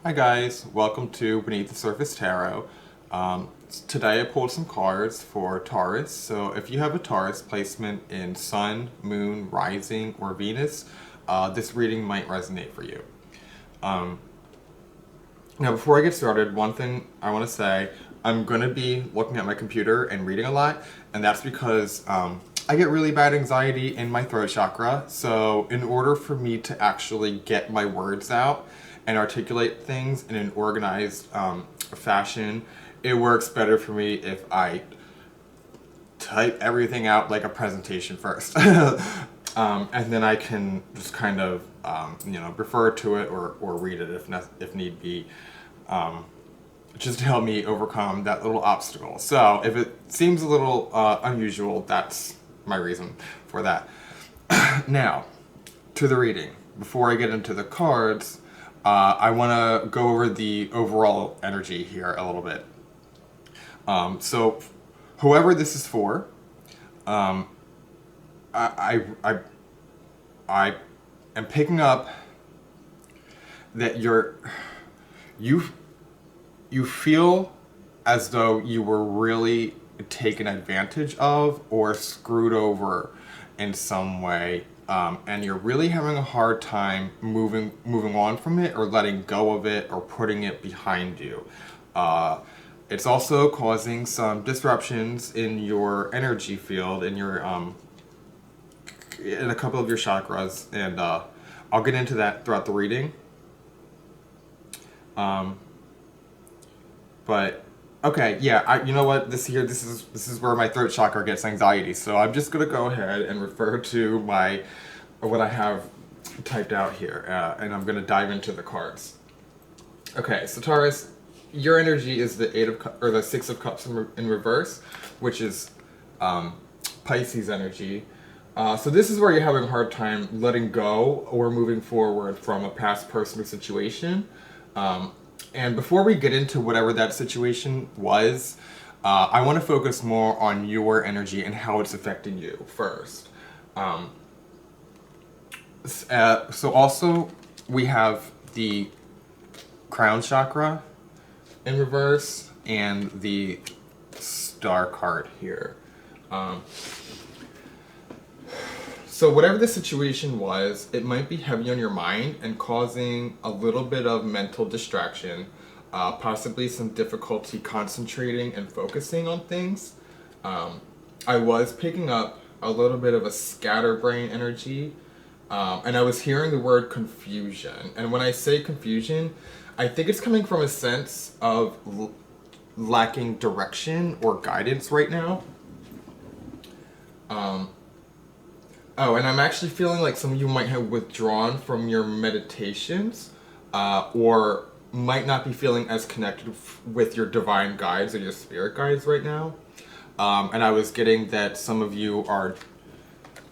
Hi guys, welcome to Beneath the Surface Tarot. Today I pulled some cards for Taurus, so if you have a Taurus placement in Sun, Moon, Rising, or Venus, this reading might resonate for you. Now before I get started, one thing I want to say, I'm going to be looking at my computer and reading a lot, and that's because I get really bad anxiety in my throat chakra, so in order for me to actually get my words out and articulate things in an organized fashion, it works better for me if I type everything out like a presentation first. And then I can just kind of, refer to it or read it if need be, just to help me overcome that little obstacle. So if it seems a little unusual, that's my reason for that. Now, to the reading. Before I get into the cards, I want to go over the overall energy here a little bit. So, whoever this is for, um, I, I, I am picking up that you you feel as though you were really taken advantage of or screwed over in some way, and you're really having a hard time moving on from it or letting go of it or putting it behind you. It's also causing some disruptions in your energy field, in a couple of your chakras, and I'll get into that throughout the reading. But okay, yeah, you know what? This is where my throat chakra gets anxiety. So I'm just gonna go ahead and refer to my what I have typed out here, and I'm gonna dive into the cards. Okay, so Taurus, your energy is the or the Six of Cups in reverse, which is Pisces energy. So this is where you're having a hard time letting go or moving forward from a past person or situation. And before we get into whatever that situation was, I want to focus more on your energy and how it's affecting you first. So also we have the crown chakra in reverse and the star card here. So whatever the situation was, it might be heavy on your mind and causing a little bit of mental distraction, possibly some difficulty concentrating and focusing on things. I was picking up a little bit of a scatterbrain energy, and I was hearing the word confusion. And when I say confusion, I think it's coming from a sense of lacking direction or guidance right now. Oh, and I'm actually feeling like some of you might have withdrawn from your meditations, or might not be feeling as connected with your divine guides or your spirit guides right now. And I was getting that some of you are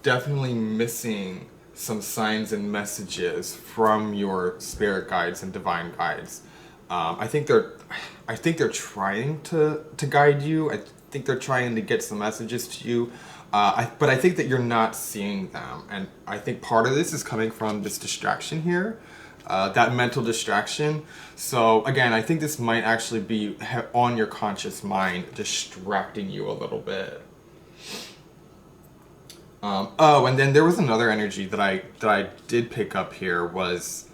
definitely missing some signs and messages from your spirit guides and divine guides. I think they're trying to guide you. I think they're trying to get some messages to you. But I think that you're not seeing them, and I think part of this is coming from this distraction here, that mental distraction. So again, I think this might actually be on your conscious mind, distracting you a little bit. Oh, and then there was another energy that I did pick up here was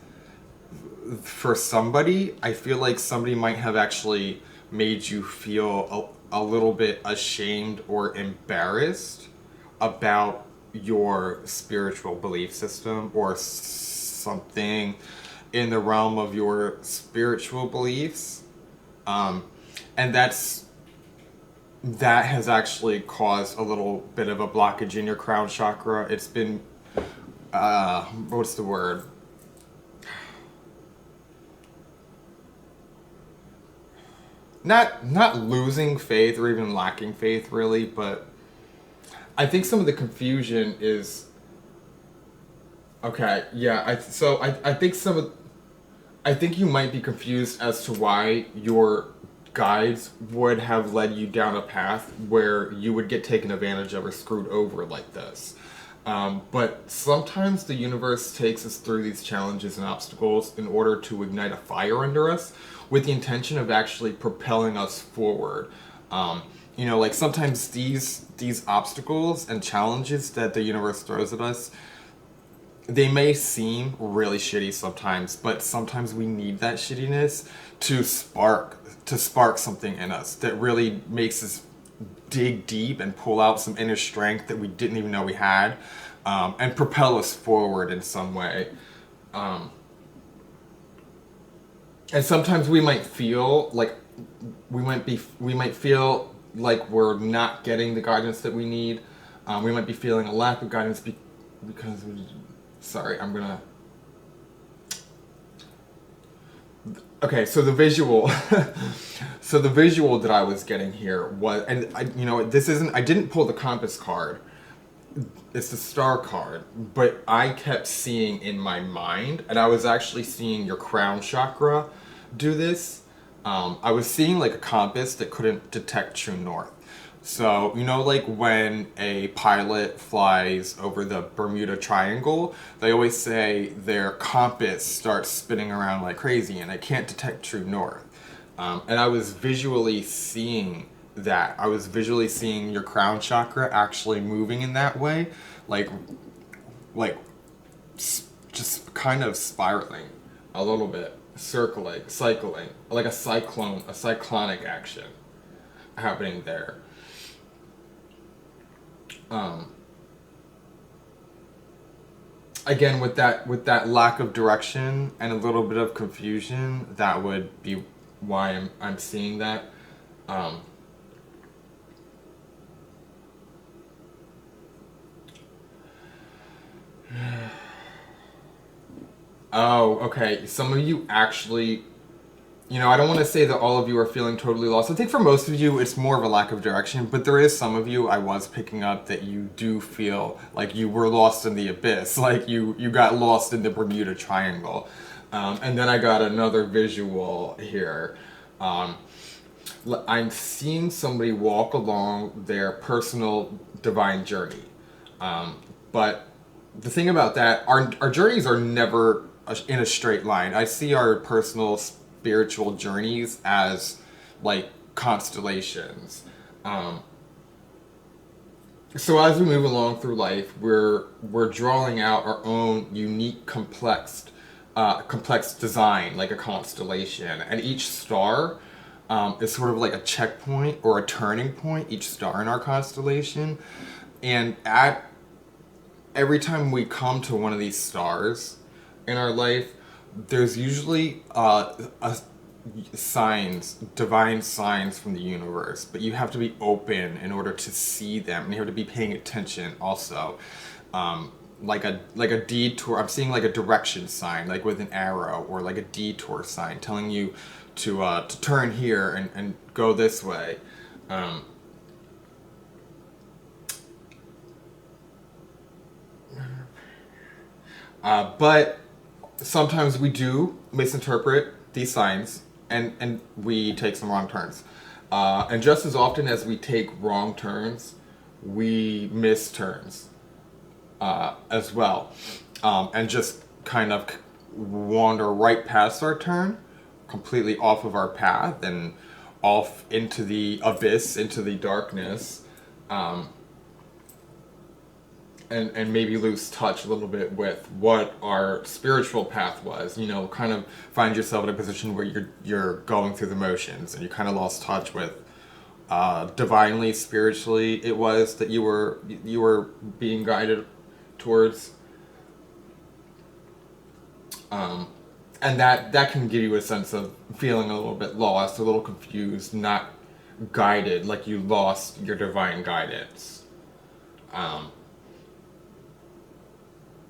for somebody. I feel like somebody might have actually made you feel a little bit ashamed or embarrassed about your spiritual belief system or something in the realm of your spiritual beliefs. And that has actually caused a little bit of a blockage in your crown chakra. It's been, what's the word? Not losing faith or even lacking faith really, but I think some of the confusion is okay. Yeah, I think I think you might be confused as to why your guides would have led you down a path where you would get taken advantage of or screwed over like this. But sometimes the universe takes us through these challenges and obstacles in order to ignite a fire under us with the intention of actually propelling us forward. Like sometimes these obstacles and challenges that the universe throws at us, they may seem really shitty sometimes, but sometimes we need that shittiness to spark something in us that really makes us dig deep and pull out some inner strength that we didn't even know we had, and propel us forward in some way. And sometimes we might feel like we might feel like we're not getting the guidance that we need. We might be feeling a lack of guidance because sorry, I'm gonna. Okay, so the visual, so the visual that I was getting here was, and this isn't. I didn't pull the compass card. It's the star card, but I kept seeing in my mind, and I was actually seeing your crown chakra do this. I was seeing like a compass that couldn't detect true north. So, like when a pilot flies over the Bermuda Triangle, they always say their compass starts spinning around like crazy and it can't detect true north. And I was visually seeing that. I was visually seeing your crown chakra actually moving in that way, like, like, just kind of spiraling a little bit, circling, cycling, like a cyclonic action happening there. Again, with that lack of direction and a little bit of confusion, that would be why I'm seeing that. Um, oh, okay. Some of you actually, I don't want to say that all of you are feeling totally lost. I think for most of you, it's more of a lack of direction, but there is some of you I was picking up that you do feel like you were lost in the abyss, like you got lost in the Bermuda Triangle. And then I got another visual here. Um, I'm seeing somebody walk along their personal divine journey. But the thing about that, our journeys are never in a straight line. I see our personal spiritual journeys as like constellations. So as we move along through life, we're drawing out our own unique, complex design, like a constellation, and each star is sort of like a checkpoint or a turning point. Each star in our constellation, and at every time we come to one of these stars in our life, there's usually divine signs from the universe, but you have to be open in order to see them, and you have to be paying attention also. Like a detour. I'm seeing like a direction sign, like with an arrow, or like a detour sign telling you to turn here and go this way. Um, but sometimes we do misinterpret these signs, and we take some wrong turns. And just as often as we take wrong turns, we miss turns as well. And just kind of wander right past our turn, completely off of our path, and off into the abyss, into the darkness. Um, and maybe lose touch a little bit with what our spiritual path was. Kind of find yourself in a position where you're going through the motions, and you kind of lost touch with divinely, spiritually it was that you were being guided towards. And that can give you a sense of feeling a little bit lost, a little confused, not guided, like you lost your divine guidance. Um,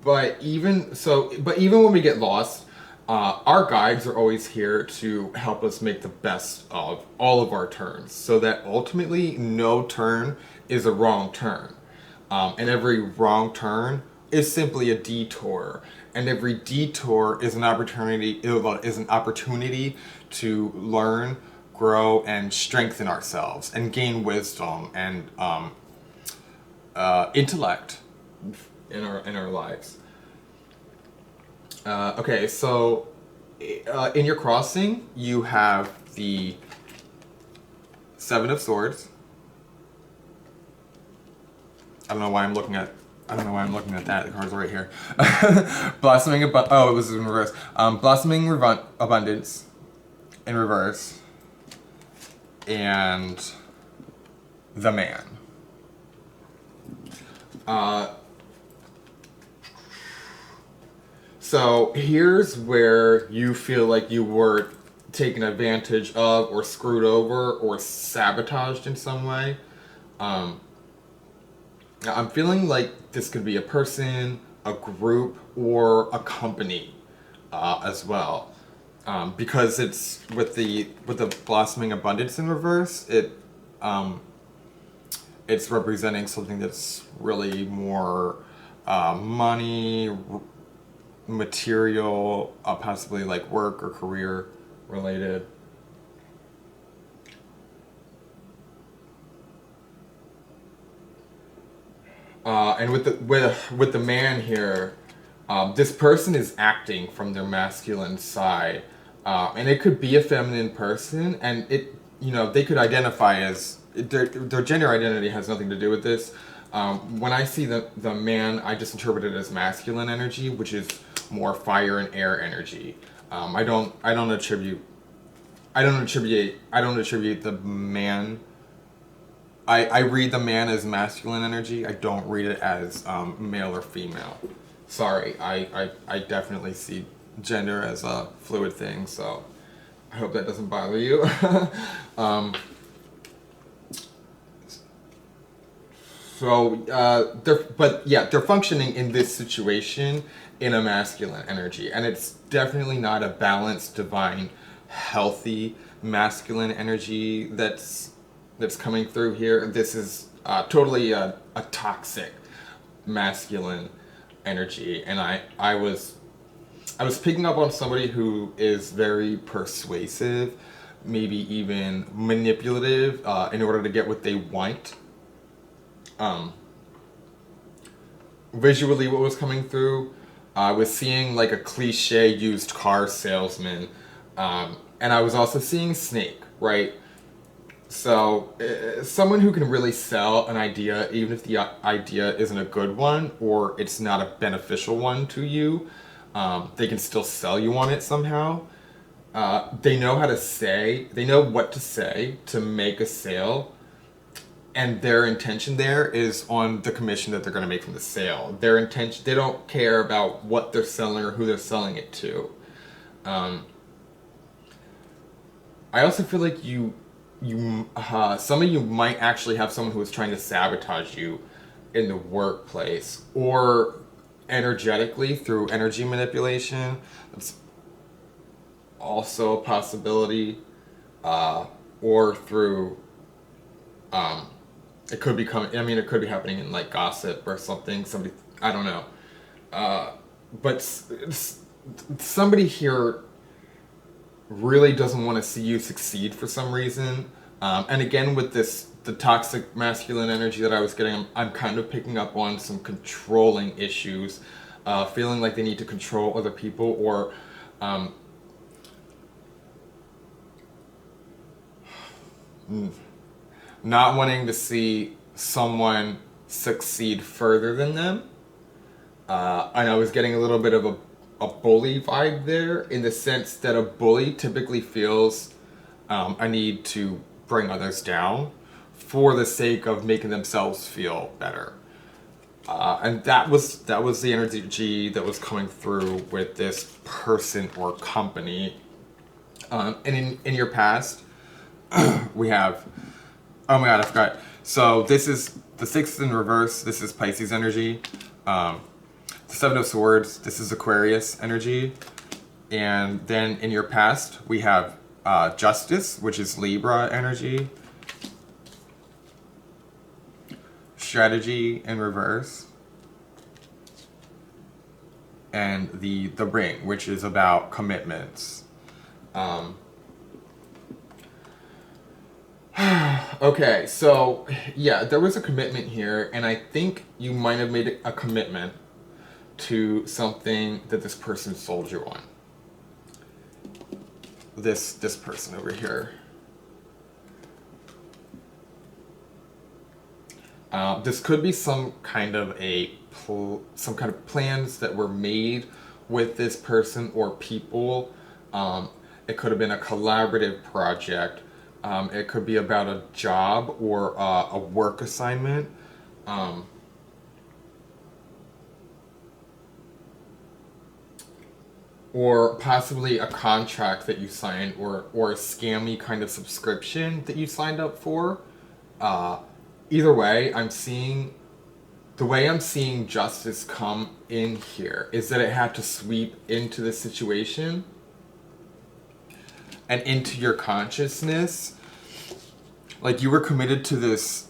but even when we get lost, our guides are always here to help us make the best of all of our turns, so that ultimately no turn is a wrong turn, and every wrong turn is simply a detour, and every detour is an opportunity to learn, grow, and strengthen ourselves, and gain wisdom and intellect in our lives. Okay, so in your crossing, you have the Seven of Swords. I don't know why I'm looking at. I don't know why I'm looking at that. The cards are right here. Blossoming oh, it was in reverse. Blossoming abundance in reverse, and the Man. So here's where you feel like you were taken advantage of, or screwed over, or sabotaged in some way. I'm feeling like this could be a person, a group, or a company as well. Because it's with the blossoming abundance in reverse, it's representing something that's really more money, material, possibly like work or career related. And with the Man here, this person is acting from their masculine side, and it could be a feminine person, and they could identify as their gender identity has nothing to do with this. When I see the Man, I just interpret it as masculine energy, which is more fire and air energy. I don't attribute the Man. I read the Man as masculine energy. I don't read it as male or female. Sorry, I definitely see gender as a fluid thing, so I hope that doesn't bother you. They're functioning in this situation in a masculine energy, and it's definitely not a balanced, divine, healthy masculine energy that's coming through here. This is totally a toxic masculine energy, and I was picking up on somebody who is very persuasive, maybe even manipulative, in order to get what they want. Visually, what was coming through, I was seeing like a cliche used car salesman, and I was also seeing Snake, right? So, someone who can really sell an idea, even if the idea isn't a good one or it's not a beneficial one to you, they can still sell you on it somehow. They know what to say to make a sale, and their intention there is on the commission that they're going to make from the sale. Their intention, they don't care about what they're selling or who they're selling it to. I also feel like some of you might actually have someone who is trying to sabotage you in the workplace, or energetically through energy manipulation. That's also a possibility, or through it could be it could be happening in like gossip or something. Somebody, I don't know, but somebody here really doesn't want to see you succeed for some reason. And again, with the toxic masculine energy that I was getting, I'm kind of picking up on some controlling issues, feeling like they need to control other people, or not wanting to see someone succeed further than them. And I was getting a little bit of a bully vibe there, in the sense that a bully typically feels a need to bring others down for the sake of making themselves feel better. And that was the energy that was coming through with this person or company. And in your past, we have, oh my god, I forgot. So this is the Sixth in reverse. This is Pisces energy. The Seven of Swords, this is Aquarius energy. And then in your past, we have Justice, which is Libra energy. Strategy in reverse. And the Ring, which is about commitments. Okay, so yeah, there was a commitment here, and I think you might have made a commitment to something that this person sold you on. This person over here. This could be some kind of plans that were made with this person or people. It could have been a collaborative project. It could be about a job or a work assignment. Or possibly a contract that you signed, or a scammy kind of subscription that you signed up for. Either way, the way I'm seeing justice come in here is that it had to sweep into the situation and into your consciousness. Like, you were committed to this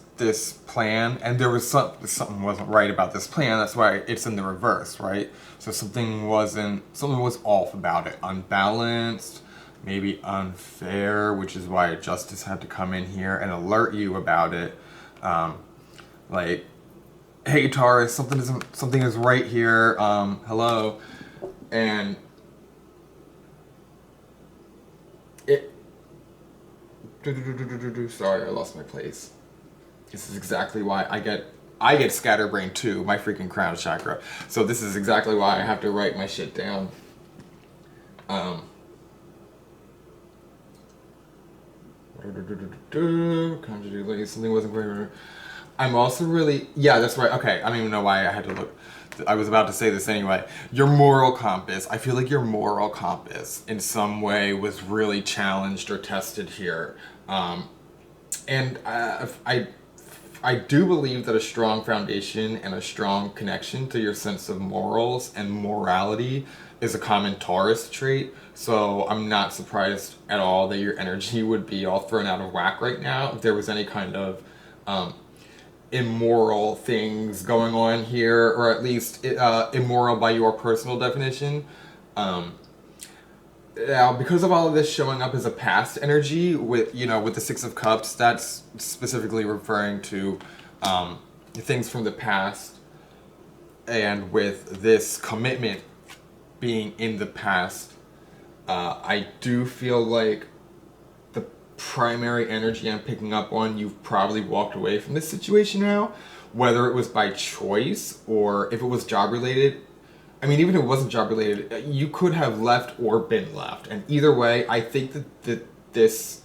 plan, and there was something wasn't right about this plan. That's why it's in the reverse, right? So something was off about it, unbalanced, maybe unfair, which is why justice had to come in here and alert you about it. Like, hey Taurus, something is right here. Hello, and it. Sorry, I lost my place. This is exactly why I get scatterbrained too, my freaking crown chakra. So this is exactly why I have to write my shit down. Something wasn't great. I'm also really, yeah, that's right. Okay, I don't even know why I had to look. I was about to say this anyway. Your moral compass. I feel like your moral compass in some way was really challenged or tested here. And I do believe that a strong foundation and a strong connection to your sense of morals and morality is a common Taurus trait. So I'm not surprised at all that your energy would be all thrown out of whack right now if there was any kind of immoral things going on here, or at least immoral by your personal definition. Now, because of all of this showing up as a past energy with the Six of Cups, that's specifically referring to things from the past, and with this commitment being in the past, I do feel like the primary energy I'm picking up on, you've probably walked away from this situation now, whether it was by choice or if it was job related. I mean, even if it wasn't job related, you could have left or been left. And either way, I think that this,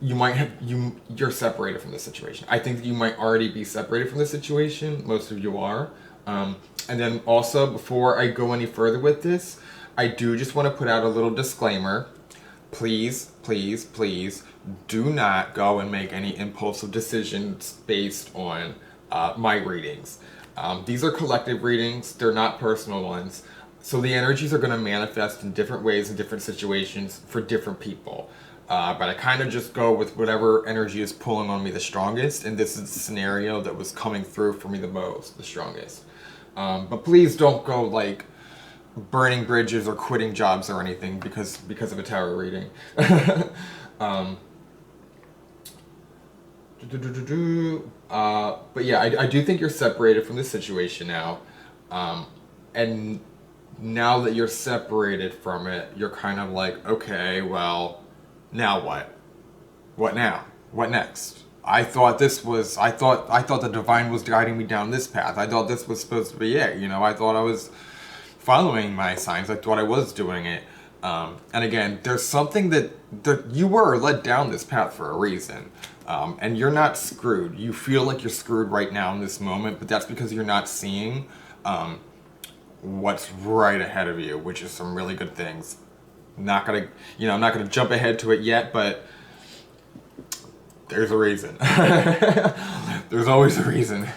you're separated from this situation. I think that you might already be separated from this situation. Most of you are. And then also, before I go any further with this, I do just want to put out a little disclaimer. Please, please, please do not go and make any impulsive decisions based on my readings. These are collective readings, they're not personal ones. So the energies are going to manifest in different ways in different situations for different people. But I kind of just go with whatever energy is pulling on me the strongest, and this is the scenario that was coming through for me the strongest. But please don't go like burning bridges or quitting jobs or anything because of a tarot reading. But yeah, I do think you're separated from this situation now. And now that you're separated from it, you're kind of like, okay, well, now what? What now? What next? I thought the divine was guiding me down this path. I thought this was supposed to be it. I thought I was following my signs. I thought I was doing it. And again, there's something that you were led down this path for a reason. And you're not screwed. You feel like you're screwed right now in this moment, but that's because you're not seeing what's right ahead of you, which is some really good things. I'm not gonna jump ahead to it yet, but there's a reason. There's always a reason.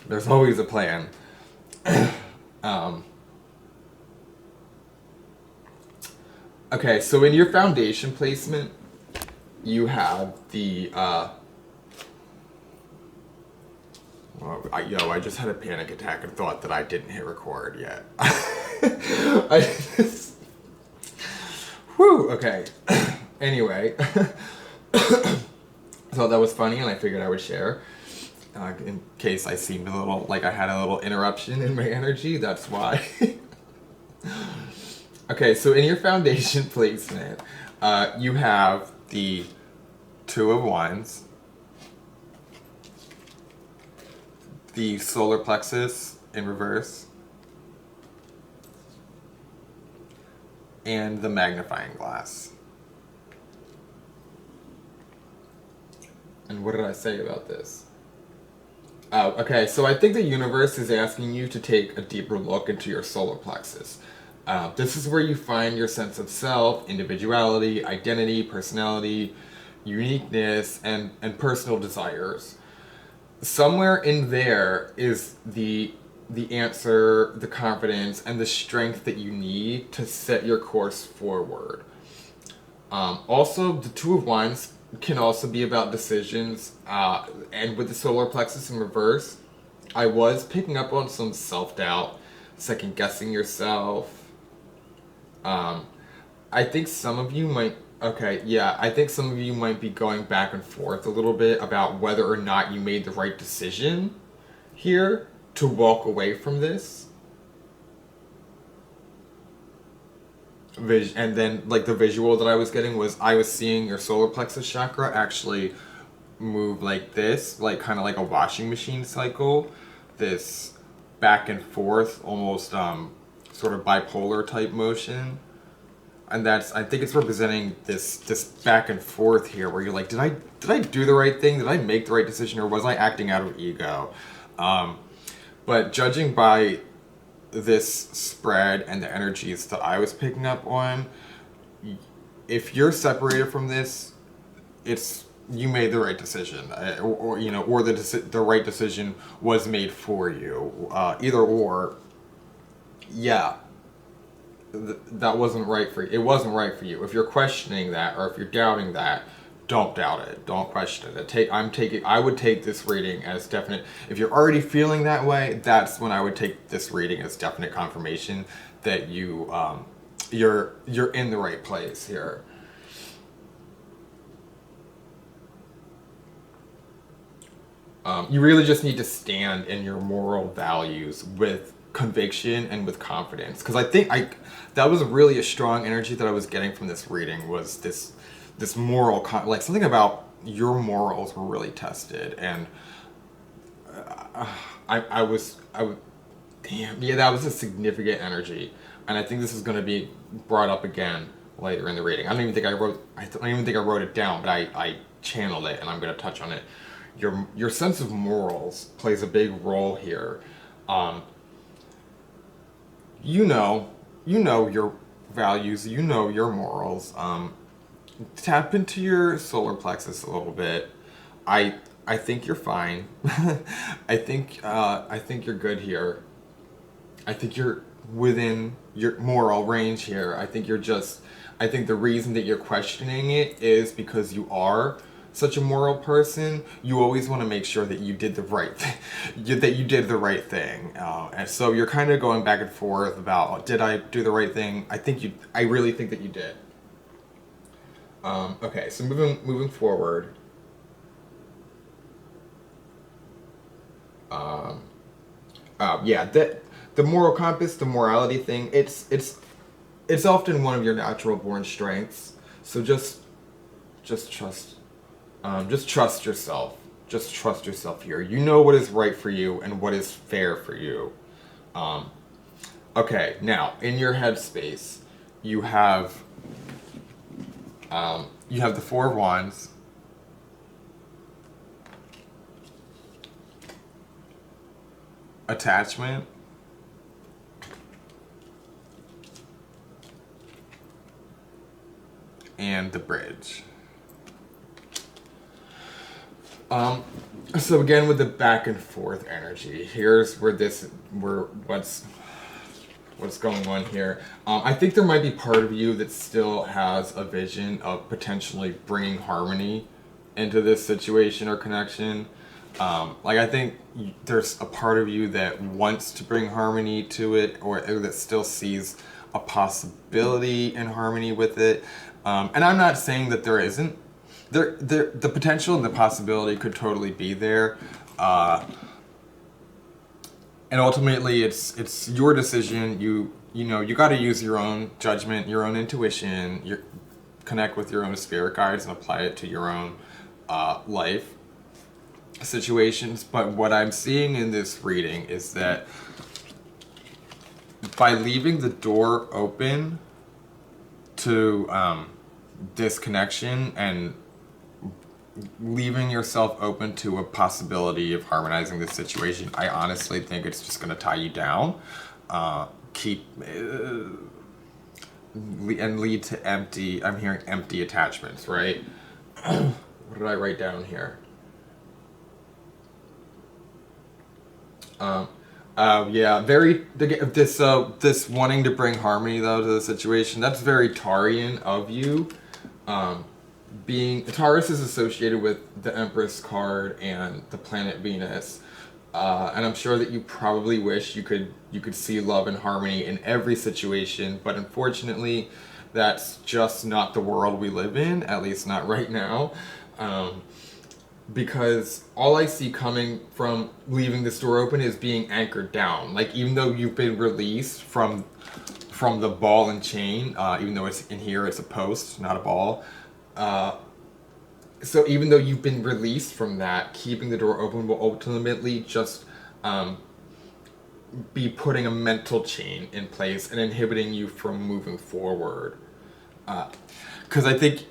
There's always a plan. Okay, so in your foundation placement, you have the, I just had a panic attack and thought that I didn't hit record yet. Whew, okay. Anyway, I thought that was funny and I figured I would share. in case I seemed a little like I had a little interruption in my energy, that's why. Okay, so in your foundation placement, you have the Two of Wands, the solar plexus in reverse, and the magnifying glass. And what did I say about this? Oh, okay, so I think the universe is asking you to take a deeper look into your solar plexus. This is where you find your sense of self, individuality, identity, personality, uniqueness, and personal desires. Somewhere in there is the answer, the confidence, and the strength that you need to set your course forward. Also, the Two of Wands can also be about decisions, and with the solar plexus in reverse, I was picking up on some self-doubt, second guessing yourself. I think some of you might, okay, yeah, I think some of you might be going back and forth a little bit about whether or not you made the right decision here to walk away from this. And then, like, the visual that I was getting was I was seeing your solar plexus chakra actually move like this, like kind of like a washing machine cycle, this back and forth, almost sort of bipolar type motion. And that's, I think it's representing this back and forth here where you're like, did I do the right thing? Did I make the right decision, or was I acting out of ego? But judging by this spread and the energies that I was picking up on, if you're separated from this, it's you made the right decision, or you know, or the right decision was made for you. Either or, yeah, that wasn't right for you. It wasn't right for you. If you're questioning that, or if you're doubting that, don't doubt it. Don't question it. I would take this reading as definite. If you're already feeling that way, that's when I would take this reading as definite confirmation that you're in the right place here. You really just need to stand in your moral values with conviction and with confidence, because I think that was really a strong energy that I was getting from this reading, was this moral like something about your morals were really tested, and I was damn, yeah, that was a significant energy, and I think this is going to be brought up again later in the reading. I don't even think I wrote it down, but I channeled it, and I'm going to touch on it. Your sense of morals plays a big role here. You know your values, you know your morals. Tap into your solar plexus a little bit. I think you're fine. I think you're good here. I think you're within your moral range here. I think the reason that you're questioning it is because you are such a moral person. You always want to make sure that you did the right thing, that you did the right thing, and so you're kind of going back and forth about, did I do the right thing? I really think that you did. Okay, so moving forward. Yeah, that the moral compass, the morality thing, it's often one of your natural born strengths. So just trust. Just trust yourself. Just trust yourself here. You know what is right for you and what is fair for you. Okay, now in your headspace, you have the Four of Wands, attachment, and the Bridge. So again, with the back and forth energy, here's what's going on here. I think there might be part of you that still has a vision of potentially bringing harmony into this situation or connection. Like, I think there's a part of you that wants to bring harmony to it, or that still sees a possibility in harmony with it. And I'm not saying that there isn't. The potential and the possibility could totally be there. And ultimately it's your decision. You know, you got to use your own judgment, your own intuition, connect with your own spirit guides and apply it to your own life situations. But what I'm seeing in this reading is that by leaving the door open to disconnection and leaving yourself open to a possibility of harmonizing this situation, I honestly think it's just going to tie you down, and lead to empty. I'm hearing empty attachments, right? What did I write down here? Yeah, very this wanting to bring harmony though to the situation. That's very Taurian of you. Being Taurus is associated with the Empress card and the planet Venus, and I'm sure that you probably wish you could see love and harmony in every situation, but unfortunately, that's just not the world we live in. At least not right now. Because all I see coming from leaving this door open is being anchored down. Like, even though you've been released from the ball and chain, even though it's in here, it's a post, not a ball. So even though you've been released from that, keeping the door open will ultimately just be putting a mental chain in place and inhibiting you from moving forward. Because I think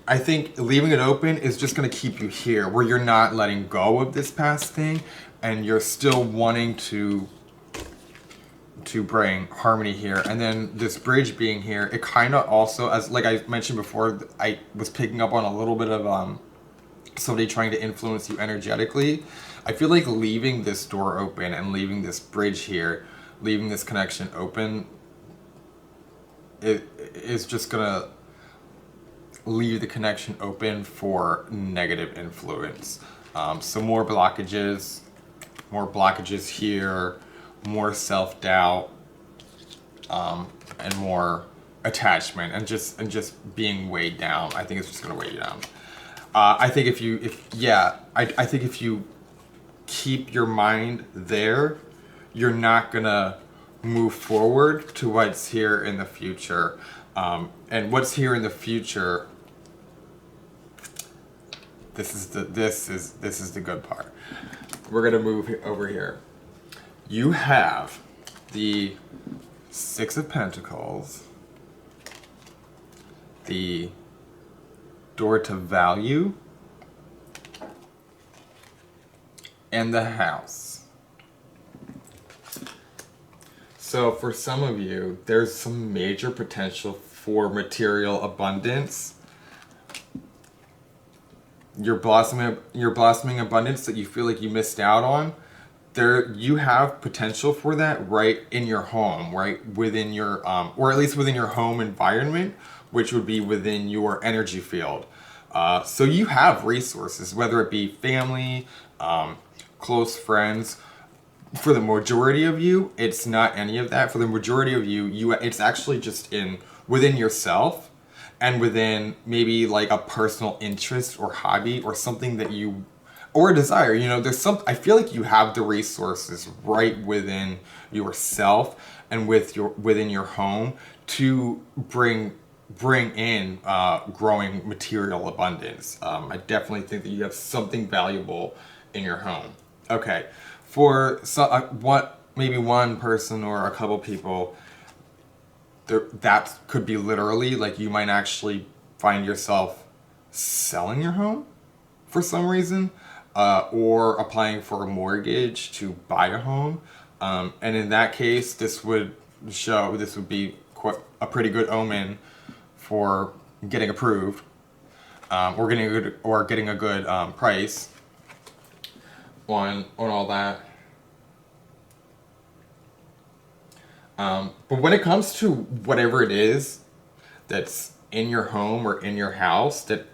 leaving it open is just going to keep you here, where you're not letting go of this past thing, and you're still wanting to bring harmony here. And then this bridge being here, it kind of also, as like I mentioned before, I was picking up on a little bit of somebody trying to influence you energetically. I feel like leaving this door open and leaving this bridge here, leaving this connection open, it is just gonna leave the connection open for negative influence. So more blockages here, more self-doubt, and more attachment, and just being weighed down. I think it's just gonna weigh you down. I think if you keep your mind there, you're not gonna move forward to what's here in the future. And what's here in the future, this is the good part. We're gonna move over here. You have the Six of Pentacles, the door to value, and the House. So for some of you, there's some major potential for material abundance. Your blossoming abundance that you feel like you missed out on. There, you have potential for that right in your home, right within your, or at least within your home environment, which would be within your energy field. So you have resources, whether it be family, close friends. For the majority of you, it's not any of that. For the majority of you, it's actually just within yourself, and within maybe like a personal interest or hobby or something that you, or a desire. You know, I feel like you have the resources right within yourself and within your home to bring in growing material abundance. I definitely think that you have something valuable in your home. Okay, for maybe one person or a couple people, that could be literally like you might actually find yourself selling your home for some reason, or applying for a mortgage to buy a home. And in that case, this would be quite a pretty good omen for getting approved, or getting a good price on all that. But when it comes to whatever it is that's in your home or in your house that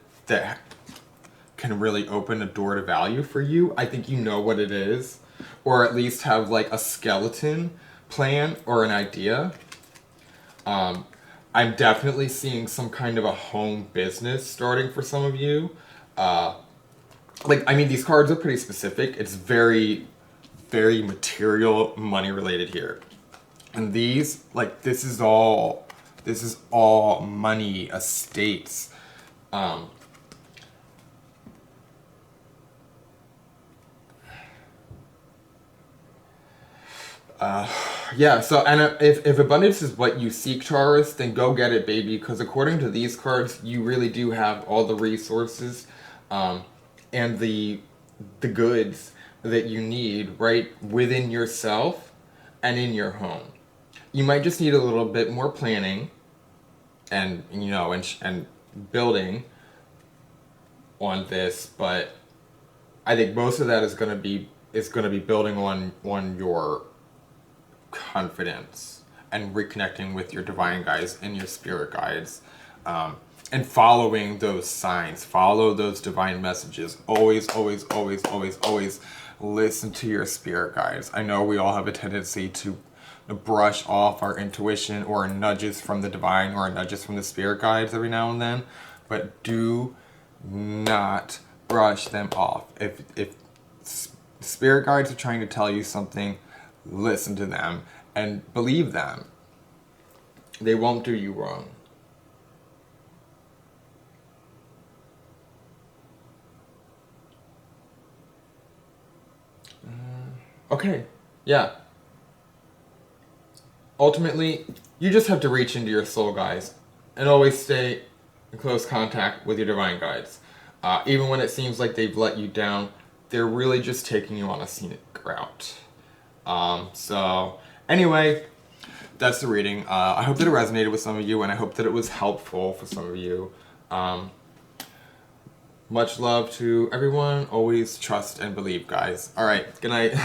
can really open a door to value for you, I think you know what it is, or at least have like a skeleton plan or an idea. I'm definitely seeing some kind of a home business starting for some of you. like, I mean, these cards are pretty specific. It's very, very material, money related here. And these, like, this is all money, estates. Um, yeah, so, and if abundance is what you seek, Taurus, then go get it, baby, because according to these cards, you really do have all the resources, and the goods that you need right within yourself and in your home. You might just need a little bit more planning and, you know, and building on this, but I think most of that is going to be building on your confidence and reconnecting with your divine guides and your spirit guides, and following those signs, follow those divine messages. Always, always, always, always, always listen to your spirit guides. I know we all have a tendency to brush off our intuition or nudges from the divine or nudges from the spirit guides every now and then, but do not brush them off. If spirit guides are trying to tell you something, listen to them and believe them. They won't do you wrong. Okay, yeah. Ultimately, you just have to reach into your soul guides and always stay in close contact with your divine guides. Even when it seems like they've let you down, they're really just taking you on a scenic route. So, anyway, that's the reading. I hope that it resonated with some of you, and I hope that it was helpful for some of you. Much love to everyone. Always trust and believe, guys. All right, good night.